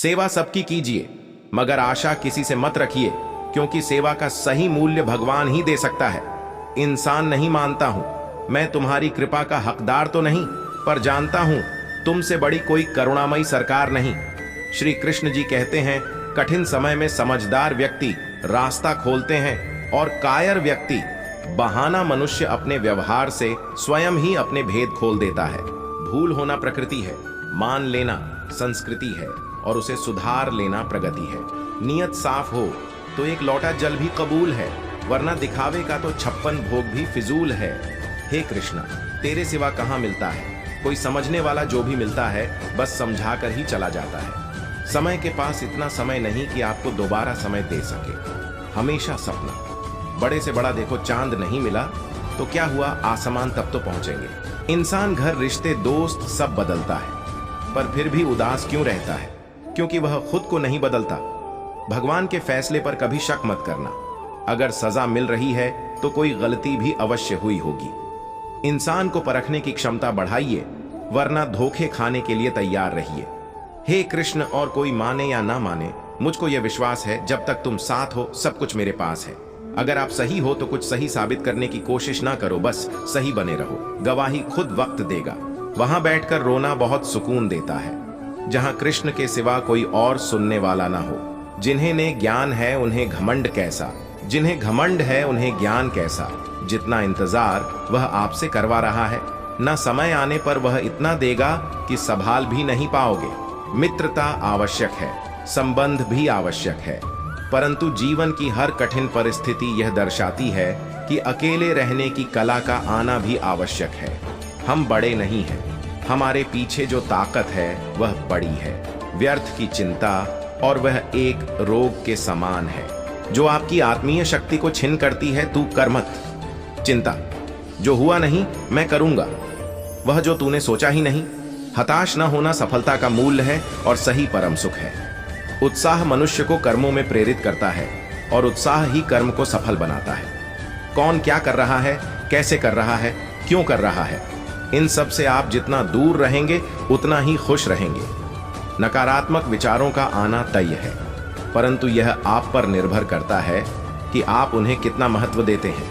सेवा सबकी कीजिए, मगर आशा किसी से मत रखिए, क्योंकि सेवा का सही मूल्य भगवान ही दे सकता है। इंसान नहीं मानता हूं, मैं तुम्हारी कृपा का हकदार तो नहीं, पर जानता हूं तुमसे बड़ी कोई करुणामयी सरकार नहीं। श्री कृष्ण जी कहते हैं, कठिन समय में समझदार व्यक्ति रास्ता खोलते हैं और कायर व्यक्ति बहाना मनुष्य अपने व्यवहार से स्वयं ही अपने भेद खोल देता है। भूल होना प्रकृति है, मान लेना संस्कृति है और उसे सुधार लेना प्रगति है। नियत साफ हो तो एक लौटा जल भी कबूल है, वरना दिखावे का तो 56 भोग भी फिजूल है। हे कृष्णा, तेरे सिवा कहाँ मिलता है कोई समझने वाला, जो भी मिलता है बस समझा कर ही चला जाता है। समय के पास इतना समय नहीं कि आपको दोबारा समय दे सके। हमेशा सपना बड़े से बड़ा देखो, चांद नहीं मिला तो क्या हुआ, आसमान तब तो पहुंचेंगे। इंसान, घर, रिश्ते, दोस्त सब बदलता है, पर फिर भी उदास क्यों रहता है? क्योंकि वह खुद को नहीं बदलता। भगवान के फैसले पर कभी शक मत करना। अगर सजा मिल रही है तो कोई गलती भी अवश्य हुई होगी। इंसान को परखने की क्षमता बढ़ाइए, वरना धोखे खाने के लिए तैयार रहिए। हे कृष्ण, और कोई माने या ना माने, मुझको यह विश्वास है जब तक तुम साथ हो सब कुछ मेरे पास है। अगर आप सही हो तो कुछ सही साबित करने की कोशिश ना करो, बस सही बने रहो। गवाही खुद वक्त देगा। वहां बैठकर रोना बहुत सुकून देता है, जहां कृष्ण के सिवा कोई और सुनने वाला ना हो। जिन्हें ने ज्ञान है उन्हें घमंड कैसा, जिन्हें घमंड है उन्हें ज्ञान कैसा। जितना इंतजार वह आपसे करवा रहा है, न समय आने पर वह इतना देगा कि संभाल भी नहीं पाओगे। मित्रता आवश्यक है, संबंध भी आवश्यक है, परंतु जीवन की हर कठिन परिस्थिति यह दर्शाती है कि अकेले रहने की कला का आना भी आवश्यक है। हम बड़े नहीं हैं, हमारे पीछे जो ताकत है वह बड़ी है। व्यर्थ की चिंता और वह एक रोग के समान है जो आपकी आत्मीय शक्ति को छिन करती है। तू कर मत चिंता, जो हुआ नहीं मैं करूंगा, वह जो तूने सोचा ही नहीं। हताश न होना सफलता का मूल्य है और सही परम सुख है। उत्साह मनुष्य को कर्मों में प्रेरित करता है और उत्साह ही कर्म को सफल बनाता है। कौन क्या कर रहा है, कैसे कर रहा है, क्यों कर रहा है, इन सब से आप जितना दूर रहेंगे उतना ही खुश रहेंगे। नकारात्मक विचारों का आना तय है, परंतु यह आप पर निर्भर करता है कि आप उन्हें कितना महत्व देते हैं।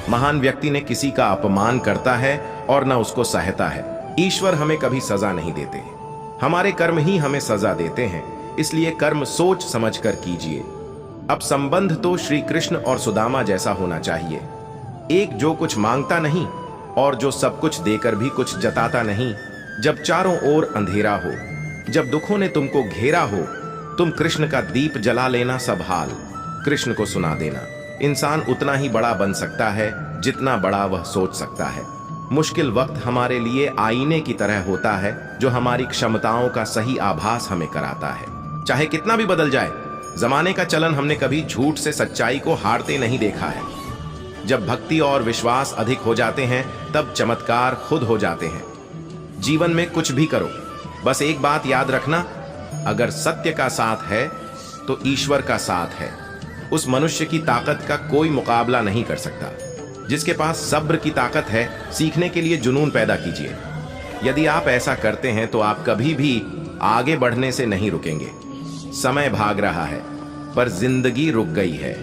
महान व्यक्ति ने किसी का अपमान करता है और न उसको सहता है। ईश्वर हमें कभी सजा नहीं देते, हमारे कर्म ही हमें सजा देते हैं। इसलिए कर्म सोच समझकर कीजिए। अब संबंध तो श्री कृष्ण और सुदामा जैसा होना चाहिए। एक जो कुछ मांगता नहीं और जो सब कुछ देकर भी कुछ जताता नहीं। जब चारों ओर अंधेरा हो, जब दुखों ने तुमको घेरा हो, तुम कृष्ण का दीप जला लेना, सब हाल कृष्ण को सुना देना। इंसान उतना ही बड़ा बन सकता है जितना बड़ा वह सोच सकता है। मुश्किल वक्त हमारे लिए आईने की तरह होता है, जो हमारी क्षमताओं का सही आभास हमें कराता है। चाहे कितना भी बदल जाए, जमाने का चलन हमने कभी झूठ से सच्चाई को हारते नहीं देखा है। जब भक्ति और विश्वास अधिक हो जाते हैं, तब चमत्कार खुद हो जाते हैं। जीवन में कुछ भी करो, बस एक बात याद रखना, अगर सत्य का साथ है तो ईश्वर का साथ है। उस मनुष्य की ताकत का कोई मुकाबला नहीं कर सकता। जिसके पास सब्र की ताकत है, सीखने के लिए जुनून पैदा कीजिए। यदि आप ऐसा करते हैं तो आप कभी भी आगे बढ़ने से नहीं रुकेंगे। समय भाग रहा है, पर जिंदगी रुक गई है।